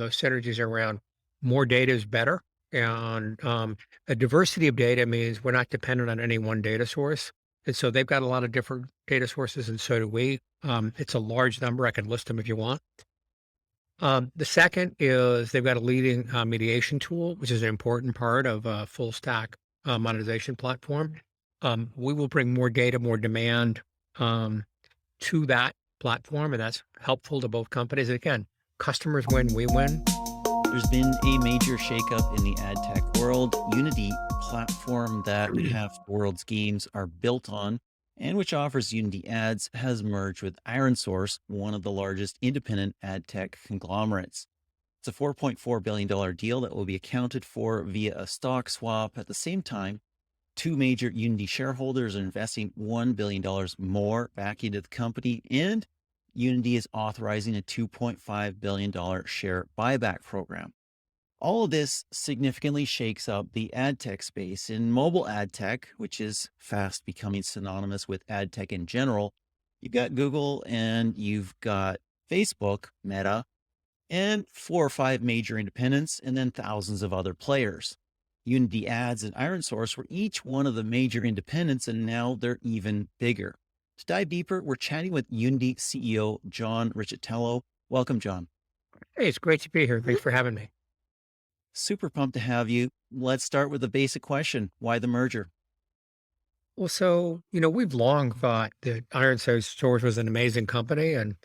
those synergies are around more data is better. And a diversity of data means we're not dependent on any one data source. And so they've got a lot of different data sources, and so do we. It's a large number. I can list them if you want. The second is they've got a leading mediation tool, which is an important part of a full stack monetization platform. We will bring more data, more demand to that platform, and that's helpful to both companies. And again, customers win, we win. There's been a major shakeup in the ad tech world. Unity, platform that half the world's games are built on, and which offers Unity ads, has merged with ironSource, one of the largest independent ad tech conglomerates. It's a $4.4 billion deal that will be accounted for via a stock swap. At the same time, two major Unity shareholders are investing $1 billion more back into the company, and Unity is authorizing a $2.5 billion share buyback program. All of this significantly shakes up the ad tech space. In mobile ad tech, which is fast becoming synonymous with ad tech in general, you've got Google and you've got Facebook, Meta, and 4 or 5 major independents, and then thousands of other players. Unity Ads and ironSource were each one of the major independents, and now they're even bigger. To dive deeper, we're chatting with Unity CEO John Riccitiello. Welcome, John. Hey, it's great to be here. Thanks for having me. Super pumped to have you. Let's start with the basic question. Why the merger? Well, so, we've long thought that ironSource was an amazing company. And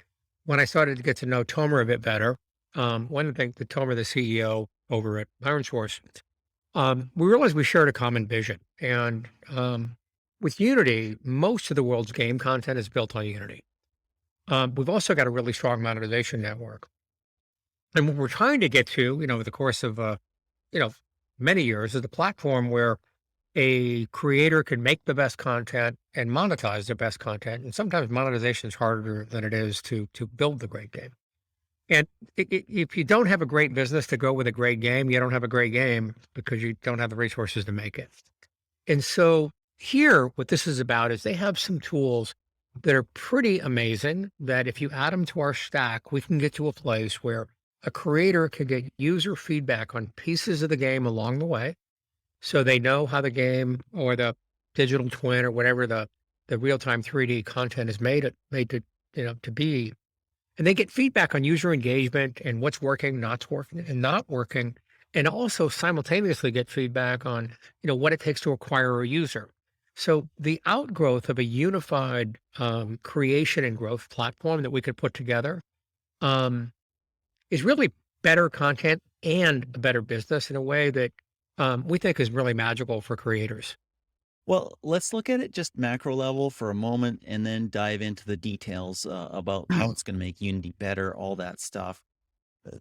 when I started to get to know Tomer a bit better, one of the things that Tomer, the CEO over at ironSource, we realized we shared a common vision. And with Unity, most of the world's game content is built on Unity. We've also got a really strong monetization network. And what we're trying to get to, over the course of, you know, many years is a platform where a creator can make the best content and monetize the best content. And sometimes monetization is harder than it is to build the great game. And if you don't have a great business to go with a great game, you don't have a great game because you don't have the resources to make it. And so here, what this is about is they have some tools that are pretty amazing that if you add them to our stack, we can get to a place where a creator can get user feedback on pieces of the game along the way. So they know how the game or the digital twin or whatever the real-time 3D content is made to be. And they get feedback on user engagement and what's working, not working, and not working, and also simultaneously get feedback on, what it takes to acquire a user. So the outgrowth of a unified creation and growth platform that we could put together is really better content and a better business in a way that we think is really magical for creators. Well, let's look at it just macro level for a moment and then dive into the details about how it's going to make Unity better, all that stuff.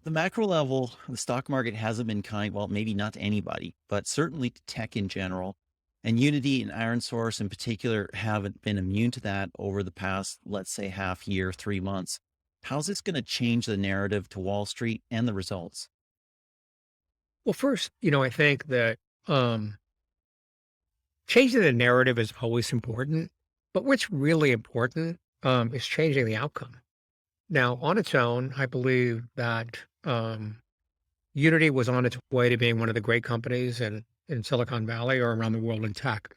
The macro level, the stock market hasn't been kind, well, maybe not to anybody, but certainly to tech in general. And Unity and ironSource in particular haven't been immune to that over the past, let's say, half year, 3 months. How's this going to change the narrative to Wall Street and the results? Well, first, I think that changing the narrative is always important, but what's really important is changing the outcome. Now, on its own, I believe that Unity was on its way to being one of the great companies in Silicon Valley or around the world in tech.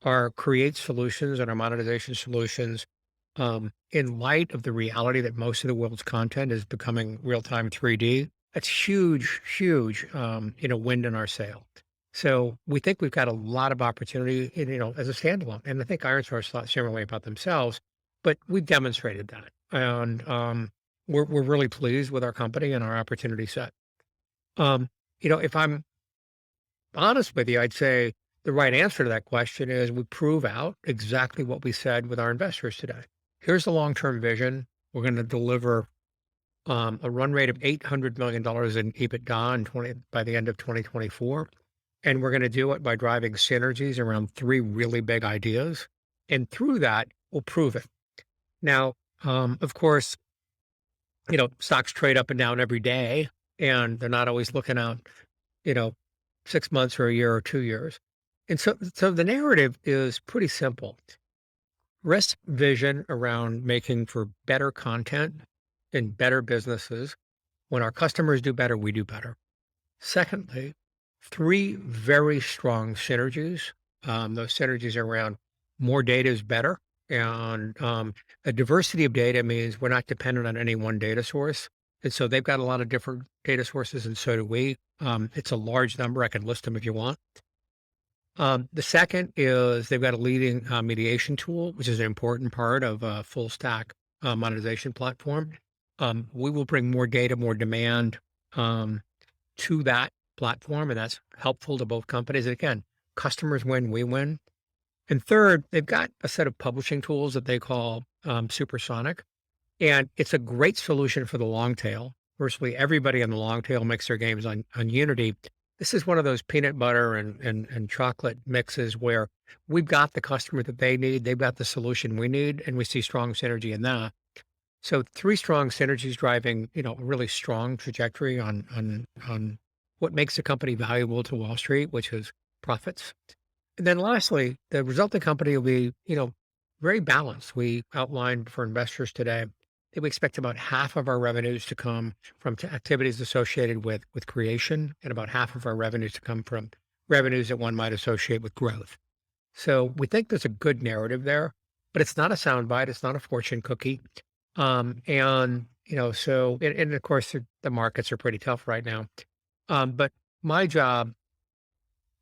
Our create solutions and our monetization solutions, in light of the reality that most of the world's content is becoming real-time 3D, that's huge, huge, wind in our sail. So we think we've got a lot of opportunity, as a standalone. And I think ironSource thought similarly about themselves, but we've demonstrated that. And we're really pleased with our company and our opportunity set. If I'm honest with you, I'd say the right answer to that question is we prove out exactly what we said with our investors today. Here's the long-term vision. We're going to deliver a run rate of $800 million in EBITDA by the end of 2024. And we're going to do it by driving synergies around 3 really big ideas. And through that, we'll prove it. Now, of course, stocks trade up and down every day, and they're not always looking out, 6 months or a year or 2 years. And so the narrative is pretty simple. Risk vision around making for better content and better businesses When our customers do better, we do better. Secondly, three very strong synergies. Those synergies are around more data is better. And a diversity of data means we're not dependent on any one data source. And so they've got a lot of different data sources, and so do we. It's a large number. I can list them if you want. The second is they've got a leading mediation tool, which is an important part of a full stack monetization platform. We will bring more data, more demand um, to that platform, and that's helpful to both companies. And again, customers win, we win. And third, they've got a set of publishing tools that they call Supersonic, and it's a great solution for the long tail. Virtually everybody on the long tail makes their games on Unity. This is one of those peanut butter and chocolate mixes where we've got the customer that they need, they've got the solution we need, and we see strong synergy in that. So three strong synergies driving, a really strong trajectory on what makes a company valuable to Wall Street, which is profits. And then lastly, the resulting company will be, very balanced. We outlined for investors today that we expect about half of our revenues to come from activities associated with creation, and about half of our revenues to come from revenues that one might associate with growth. So we think there's a good narrative there, but it's not a soundbite. It's not a fortune cookie. And of course the markets are pretty tough right now. But my job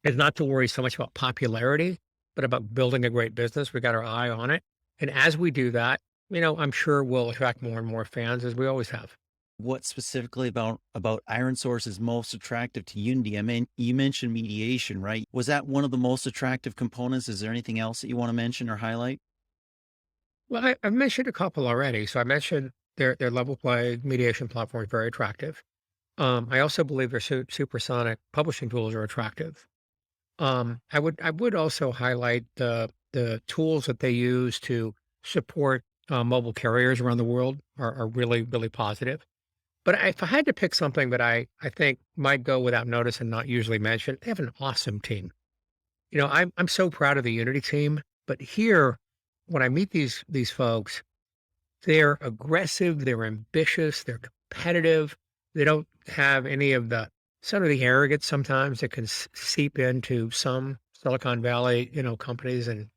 is not to worry so much about popularity, but about building a great business. We got our eye on it. And as we do that, I'm sure we'll attract more and more fans as we always have. What specifically about ironSource is most attractive to Unity? I mean, you mentioned mediation, right? Was that one of the most attractive components? Is there anything else that you want to mention or highlight? Well, I've mentioned a couple already. So I mentioned their level play mediation platform is very attractive. I also believe their supersonic publishing tools are attractive. I would also highlight the tools that they use to support mobile carriers around the world are really, really positive. But if I had to pick something that I think might go without notice and not usually mentioned, they have an awesome team. I'm so proud of the Unity team, but here, when I meet these folks, they're aggressive, they're ambitious, they're competitive. They don't have any of the some of the arrogance sometimes that can seep into some Silicon Valley, companies and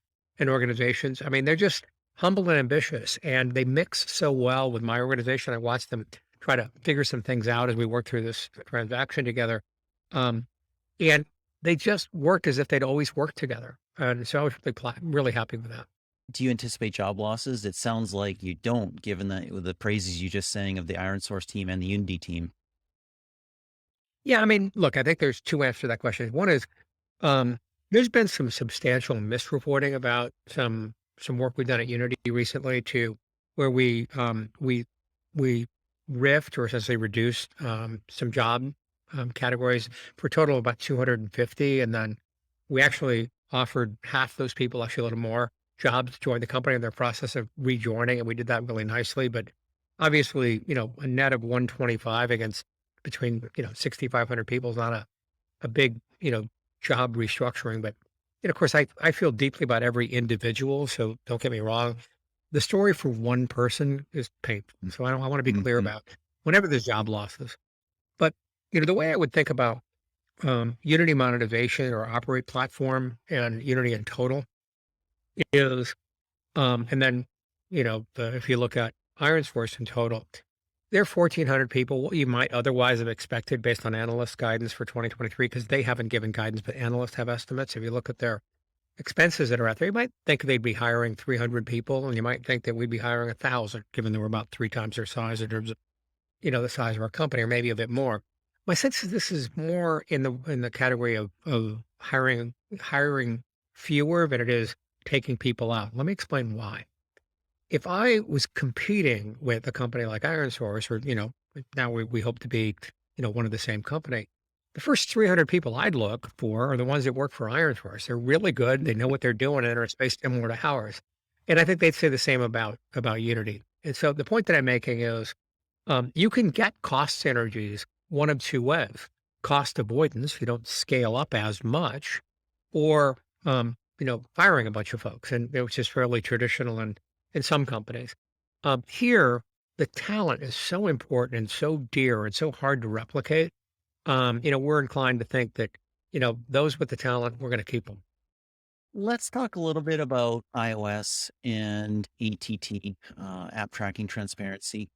organizations. I mean, they're just humble and ambitious, and they mix so well with my organization. I watch them try to figure some things out as we work through this transaction together. Um, and they just worked as if they'd always worked together. And so I was really happy with that. Do you anticipate job losses? It sounds like you don't, given the praises you just sang of the ironSource team and the Unity team. Yeah, I mean, look, I think there's two answers to that question. One is um, there's been some substantial misreporting about some work we've done at Unity recently to where we riffed or essentially reduced some job categories for a total of about 250, and then we actually offered half those people, actually a little more, jobs to join the company in their process of rejoining, and we did that really nicely. But obviously, a net of 125 against between 6,500 people is not a big job restructuring. But of course, I feel deeply about every individual, so don't get me wrong. The story for one person is painful, so I want to be clear Mhm. about whenever there's job losses. But the way I would think about Unity monetization or operate platform and Unity in total is, and then if you look at ironSource in total, they're 1,400 people, what you might otherwise have expected based on analyst guidance for 2023, because they haven't given guidance, but analysts have estimates. If you look at their expenses that are out there, you might think they'd be hiring 300 people, and you might think that we'd be hiring 1,000, given that we're about three times their size in terms of, the size of our company, or maybe a bit more. My sense is this is more in the category of hiring fewer than it is taking people out. Let me explain why. If I was competing with a company like ironSource, or now we hope to be one of the same company, the first 300 people I'd look for are the ones that work for ironSource. They're really good, they know what they're doing, and are space similar to ours. And I think they'd say the same about Unity. And so the point that I'm making is you can get cost synergies one of two ways: cost avoidance, you don't scale up as much, or firing a bunch of folks, and which is fairly traditional in some companies. Here, the talent is so important and so dear and so hard to replicate. We're inclined to think that, those with the talent, we're going to keep them. Let's talk a little bit about iOS and ATT, app tracking transparency.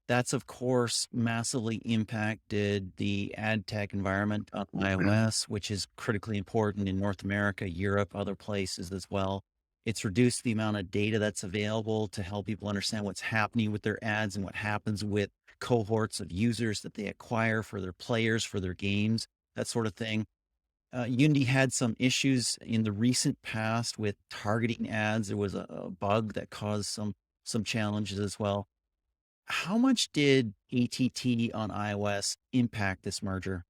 That's, of course, massively impacted the ad tech environment on iOS, which is critically important in North America, Europe, other places as well. It's reduced the amount of data that's available to help people understand what's happening with their ads and what happens with cohorts of users that they acquire for their players, for their games, that sort of thing. Unity had some issues in the recent past with targeting ads. There was a bug that caused some challenges as well. How much did ATT on iOS impact this merger?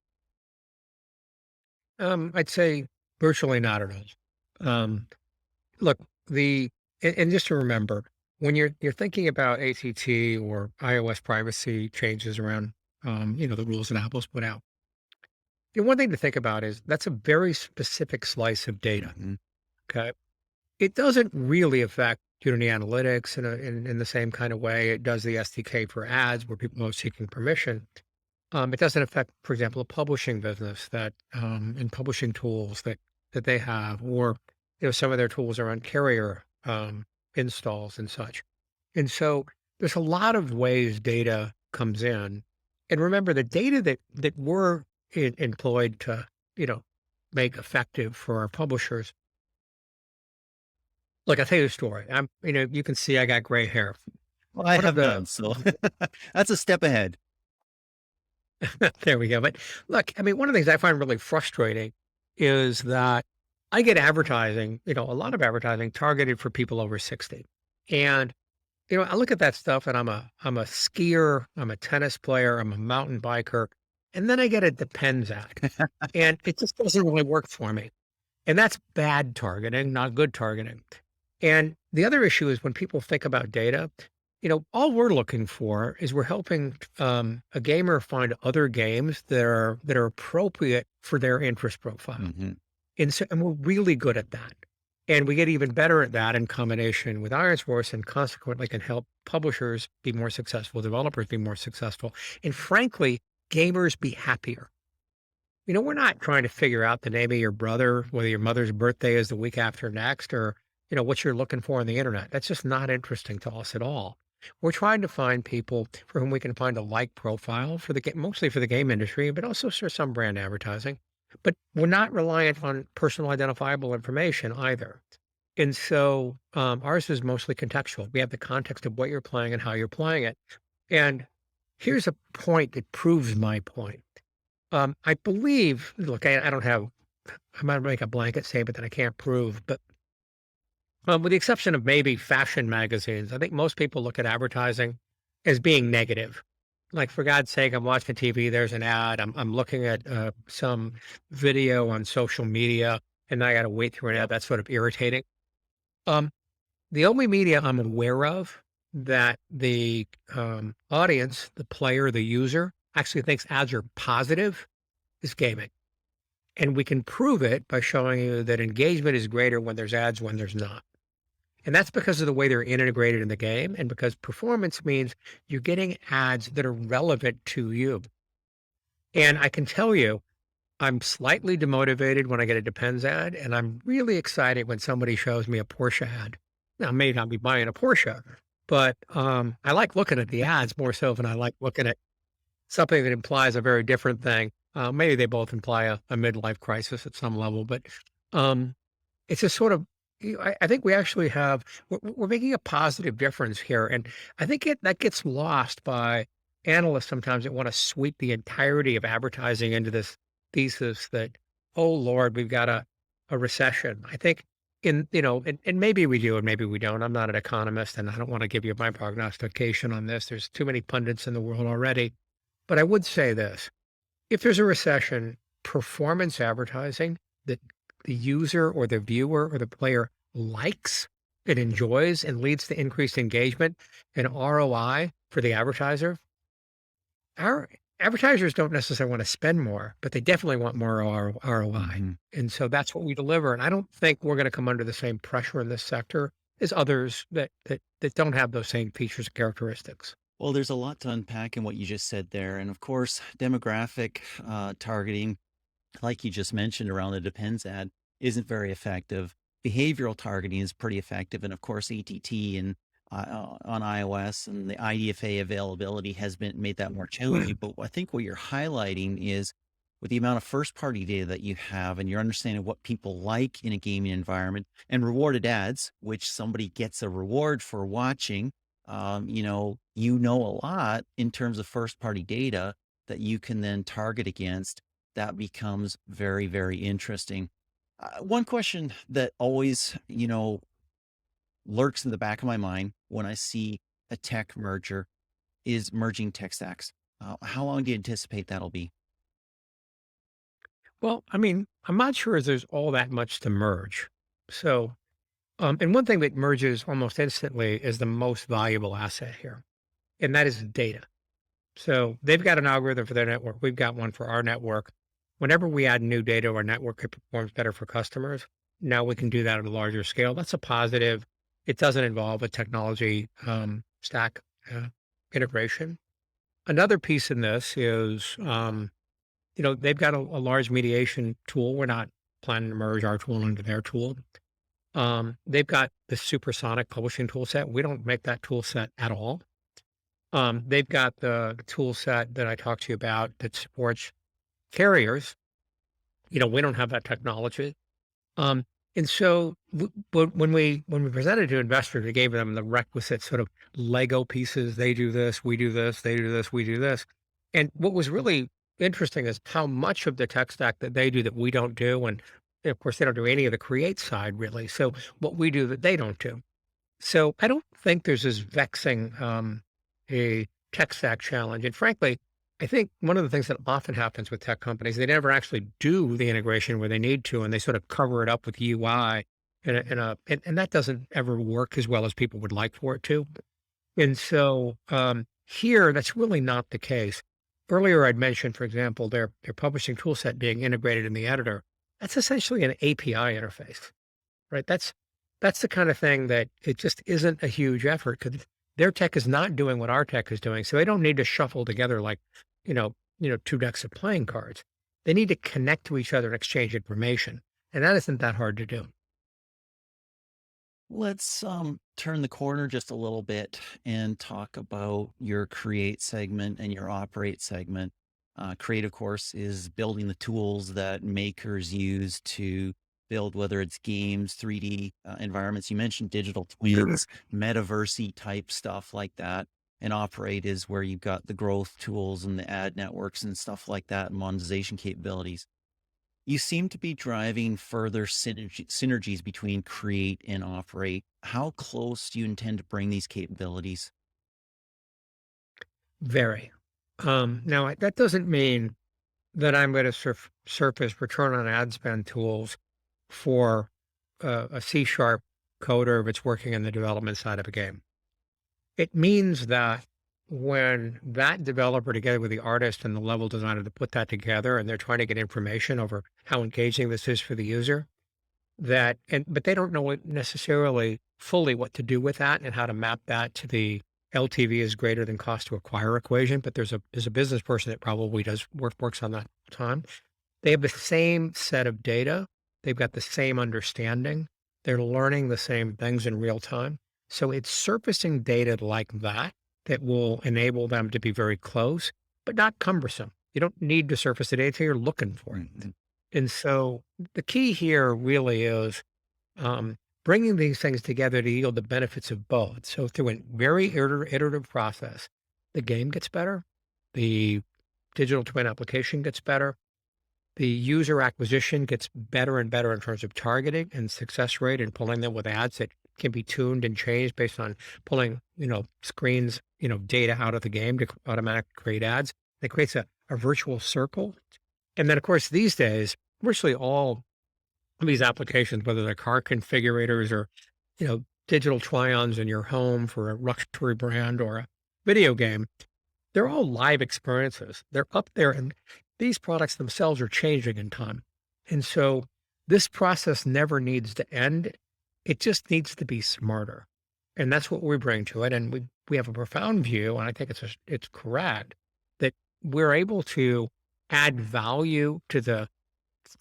I'd say virtually not at all. Look, and just to remember, when you're thinking about ATT or iOS privacy changes around, the rules that Apple's put out, one thing to think about is that's a very specific slice of data. Mhm. Okay, it doesn't really affect Unity Analytics in the same kind of way it does the SDK for ads, where people are seeking permission. It doesn't affect, for example, a publishing business and publishing tools that they have, or some of their tools are on carrier installs and such. And so there's a lot of ways data comes in. And remember, the data that we're employed to, you know, make effective for our publishers. Look, I'll tell you a story. You can see I got gray hair. Well, I One of have the none, so that's a step ahead. There we go. But look, one of the things I find really frustrating is that I get advertising, a lot of advertising targeted for people over 60. And, I look at that stuff and I'm a skier, I'm a tennis player, I'm a mountain biker, and then I get a depends ad. And it just doesn't really work for me. And that's bad targeting, not good targeting. And the other issue is when people think about data, all we're looking for is we're helping a gamer find other games that are appropriate for their interest profile. Mhm. And we're really good at that. And we get even better at that in combination with ironSource and consequently can help publishers be more successful, developers be more successful, and frankly, gamers be happier. We're not trying to figure out the name of your brother, whether your mother's birthday is the week after next, or, what you're looking for on the internet. That's just not interesting to us at all. We're trying to find people for whom we can find a like profile for the game, mostly for the game industry, but also for some brand advertising. But we're not reliant on personal identifiable information either. And so ours is mostly contextual. We have the context of what you're playing and how you're playing it. And here's a point that proves my point. I believe, look, I don't have, I'm not make a blanket statement that I can't prove, but with the exception of maybe fashion magazines, I think most people look at advertising as being negative. Like, for God's sake, I'm watching TV, there's an ad, I'm looking at some video on social media, and I got to wait through an ad. That's sort of irritating. Um, the only media I'm aware of that the audience, the player, the user actually thinks ads are positive is gaming. And we can prove it by showing you that engagement is greater when there's ads, when there's not. And that's because of the way they're integrated in the game and because performance means you're getting ads that are relevant to you. And I can tell you, I'm slightly demotivated when I get a Depends ad, and I'm really excited when somebody shows me a Porsche ad. Now, I may not be buying a Porsche, but I like looking at the ads more so than I like looking at something that implies a very different thing. Maybe they both imply a midlife crisis at some level, but um, it's a sort of, I think we actually have, we're making a positive difference here. And I think that gets lost by analysts sometimes that want to sweep the entirety of advertising into this thesis that, oh Lord, we've got a recession. I think and maybe we do and maybe we don't. I'm not an economist and I don't want to give you my prognostication on this. There's too many pundits in the world already. But I would say this, if there's a recession, performance advertising that the user or the viewer or the player likes and enjoys and leads to increased engagement and ROI for the advertiser, our advertisers don't necessarily want to spend more, but they definitely want more ROI. Mhm. And so that's what we deliver. And I don't think we're going to come under the same pressure in this sector as others that don't have those same features and characteristics. Well, there's a lot to unpack in what you just said there. And of course, demographic targeting, like you just mentioned around the depends ad, isn't very effective. Behavioral targeting is pretty effective. And of course, ATT and on iOS and the IDFA availability has been made that more challenging. But I think what you're highlighting is with the amount of first party data that you have and your understanding of what people like in a gaming environment and rewarded ads, which somebody gets a reward for watching. You know a lot in terms of first party data that you can then target against. That becomes very, very interesting. One question that always, lurks in the back of my mind when I see a tech merger is merging tech stacks. How long do you anticipate that'll be? Well, I mean, I'm not sure there's all that much to merge. So, and one thing that merges almost instantly is the most valuable asset here, and that is data. So they've got an algorithm for their network. We've got one for our network. Whenever we add new data, our network it performs better for customers. Now we can do that at a larger scale. That's a positive. It doesn't involve a technology stack integration. Another piece in this is, they've got a large mediation tool. We're not planning to merge our tool into their tool. They've got the Supersonic publishing tool set. We don't make that tool set at all. They've got the tool set that I talked to you about that supports carriers. We don't have that technology. Um, and so but when we presented to investors, we gave them the requisite sort of Lego pieces. They do this, we do this, they do this, we do this. And what was really interesting is how much of the tech stack that they do that we don't do. And of course, they don't do any of the create side really. So what we do that they don't do. So I don't think there's this vexing a tech stack challenge. And frankly, I think one of the things that often happens with tech companies, they never actually do the integration where they need to, and they sort of cover it up with UI, and that doesn't ever work as well as people would like for it to. And so here, that's really not the case. Earlier, I'd mentioned, for example, their publishing toolset being integrated in the editor. That's essentially an API interface. Right? That's the kind of thing that it just isn't a huge effort because their tech is not doing what our tech is doing. So they don't need to shuffle together like, two decks of playing cards. They need to connect to each other and exchange information. And that isn't that hard to do. Let's turn the corner just a little bit and talk about your create segment and your operate segment. Create, of course, is building the tools that makers use to build, whether it's games, 3D environments. You mentioned digital twins, metaversey type stuff like that. And operate is where you've got the growth tools and the ad networks and stuff like that, and monetization capabilities. You seem to be driving further synergies between create and operate. How close do you intend to bring these capabilities? Very. Now, that doesn't mean that I'm going to surface return on ad spend tools for a C sharp coder if it's working in the development side of a game. It means that when that developer together with the artist and the level designer to put that together and they're trying to get information over how engaging this is for the user, but they don't know necessarily fully what to do with that and how to map that to the LTV is greater than cost to acquire equation. But there's a business person that probably does works on that time. They have the same set of data. They've got the same understanding. They're learning the same things in real time. So it's surfacing data like that that will enable them to be very close, but not cumbersome. You don't need to surface the data, you're looking for it. Mhm. And so the key here really is bringing these things together to yield the benefits of both. So through a very iterative process, the game gets better, the digital twin application gets better, the user acquisition gets better and better in terms of targeting and success rate and pulling them with ads that can be tuned and changed based on pulling, screens, data out of the game to automatically create ads. It creates a virtual circle. And then, of course, these days, virtually all of these applications, whether they're car configurators or, digital try-ons in your home for a luxury brand or a video game, they're all live experiences. They're up there, and these products themselves are changing in time. And so this process never needs to end. It just needs to be smarter. And that's what we bring to it. And we have a profound view, and I think it's correct, that we're able to add value to the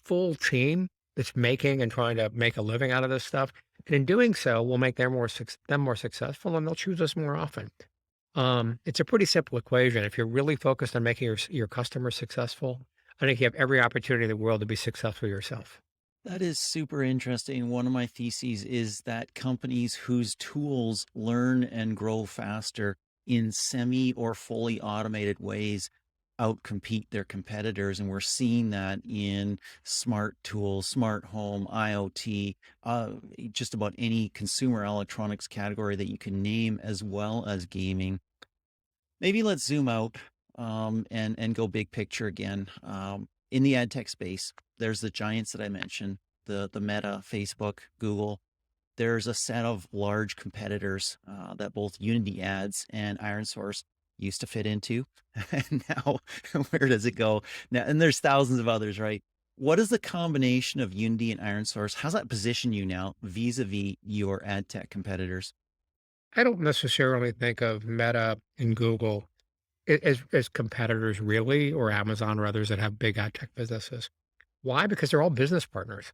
full team that's making and trying to make a living out of this stuff. And in doing so, we'll make them more successful, and they'll choose us more often. It's a pretty simple equation. If you're really focused on making your customers successful, I think you have every opportunity in the world to be successful yourself. That is super interesting. One of my theses is that companies whose tools learn and grow faster in semi or fully automated ways outcompete their competitors. And we're seeing that in smart tools, smart home, IoT, just about any consumer electronics category that you can name, as well as gaming. Maybe let's zoom out and go big picture again. In the ad tech space, there's the giants that I mentioned, the Meta, Facebook, Google. There's a set of large competitors that both Unity Ads and ironSource used to fit into. And now, where does it go? Now, and there's thousands of others, right? What is the combination of Unity and ironSource? How's that position you now vis-a-vis your ad tech competitors? I don't necessarily think of Meta and Google as competitors really, or Amazon or others that have big ad tech businesses. Why? Because they're all business partners.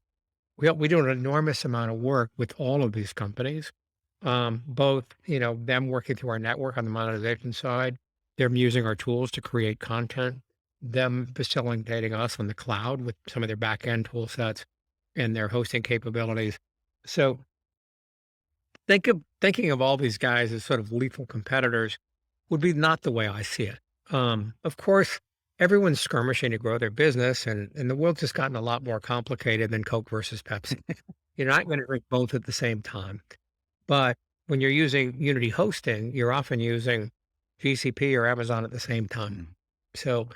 We do an enormous amount of work with all of these companies, both, them working through our network on the monetization side, them using our tools to create content, them facilitating us on the cloud with some of their back end tool sets and their hosting capabilities. So thinking of all these guys as sort of lethal competitors would be not the way I see it. Of course, everyone's skirmishing to grow their business, and the world's just gotten a lot more complicated than Coke versus Pepsi. You're not going to drink both at the same time. But when you're using Unity hosting, you're often using GCP or Amazon at the same time. Mm, So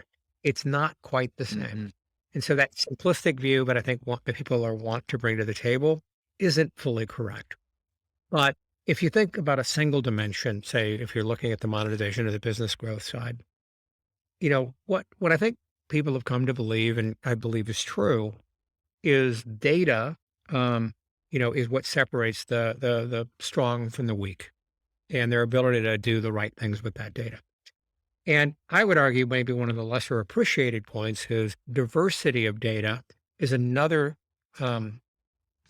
it's not quite the same. mhm, And so that simplistic view that I think what the people are want to bring to the table isn't fully correct. But if you think about a single dimension, say if you're looking at the monetization of the business growth side, what I think people have come to believe, and I believe is true, is data, is what separates the strong from the weak and their ability to do the right things with that data. And I would argue maybe one of the lesser appreciated points is diversity of data is another um,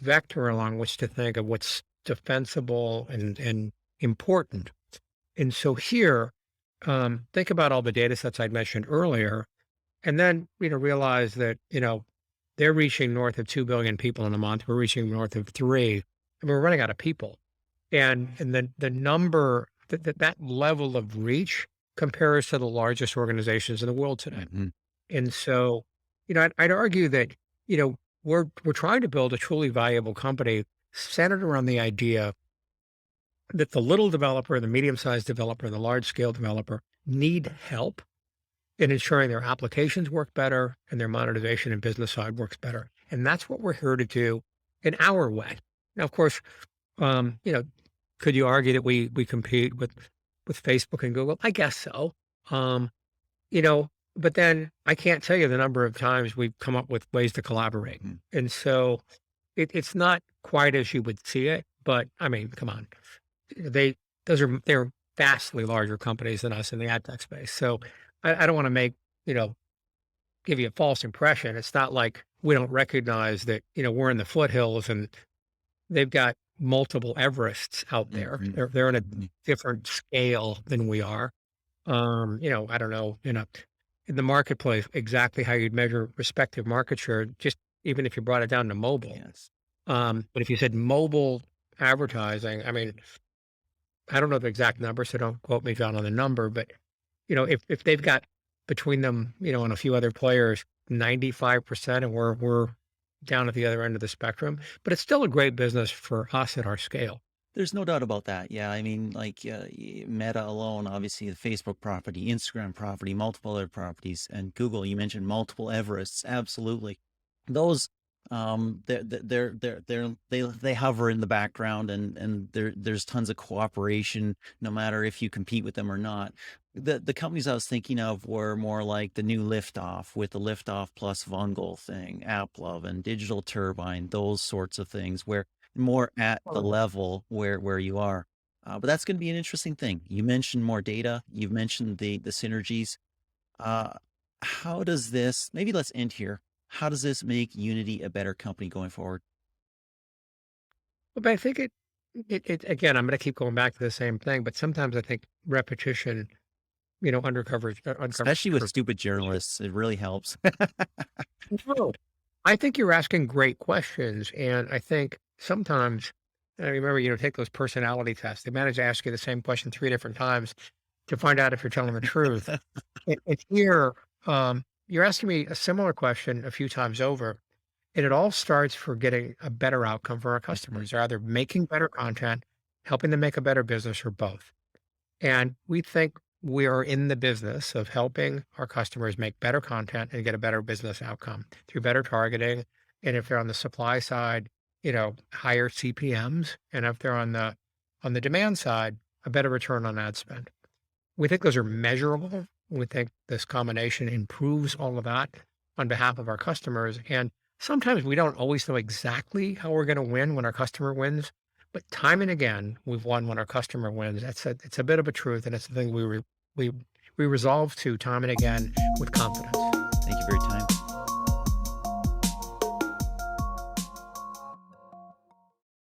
vector along which to think of what's defensible and important. And so here, think about all the data sets I'd mentioned earlier, and then realize that they're reaching north of 2 billion people in a month. We're reaching north of three, and we're running out of people. And the number that level of reach compares to the largest organizations in the world today. mhm. And so, I'd argue that, you know, we're trying to build a truly valuable company centered around the idea that the little developer, the medium-sized developer, the large-scale developer need help in ensuring their applications work better and their monetization and business side works better. And that's what we're here to do in our way. Now, of course, um, you know, could you argue that we compete with Facebook and Google? I guess so. Um, but then I can't tell you the number of times we've come up with ways to collaborate. Mm. And so it's not quite as you would see it, but I mean, come on. They they're vastly larger companies than us in the ad tech space. So I don't want to give you a false impression. It's not like we don't recognize that, we're in the foothills and they've got multiple Everests out there. Mhm. They're in a Mhm. different scale than we are. I don't know, in the marketplace exactly how you'd measure respective market share, just even if you brought it down to mobile. Yes. But if you said mobile advertising, I mean, I don't know the exact number, so don't quote me down on the number, but if they've got between them, and a few other players, 95%, and we're down at the other end of the spectrum, but it's still a great business for us at our scale. There's no doubt about that. Yeah, I mean, like Meta alone, obviously the Facebook property, Instagram property, multiple other properties, and Google. You mentioned multiple Everests. Absolutely, those they hover in the background, and there's tons of cooperation, no matter if you compete with them or not. The companies I was thinking of were more like the new Liftoff with the Liftoff plus Vungle thing, AppLove and Digital Turbine, those sorts of things where more at the Totally. level where you are. But that's going to be an interesting thing. You mentioned more data. You've mentioned the synergies. Uh, how does this? Maybe let's end here. How does this make Unity a better company going forward? But I think it again, I'm going to keep going back to the same thing, but sometimes I think repetition, uncovers Especially with truth. stupid journalists, it really helps. No, I think you're asking great questions, and I think sometimes I remember, take those personality tests. They manage to ask you the same question 3 different times to find out if you're telling the truth. It's here, you're asking me a similar question a few times over, and it all starts for getting a better outcome for our customers. They're either making better content, helping them make a better business, or both. And we think we are in the business of helping our customers make better content and get a better business outcome through better targeting. And if they're on the supply side, higher CPMs. And if they're on the demand side, a better return on ad spend. We think those are measurable. We think this combination improves all of that on behalf of our customers. And sometimes we don't always know exactly how we're going to win when our customer wins, but time and again, we've won when our customer wins. It's a bit of a truth, and it's the thing we resolve to time and again with confidence. Thank you for your time.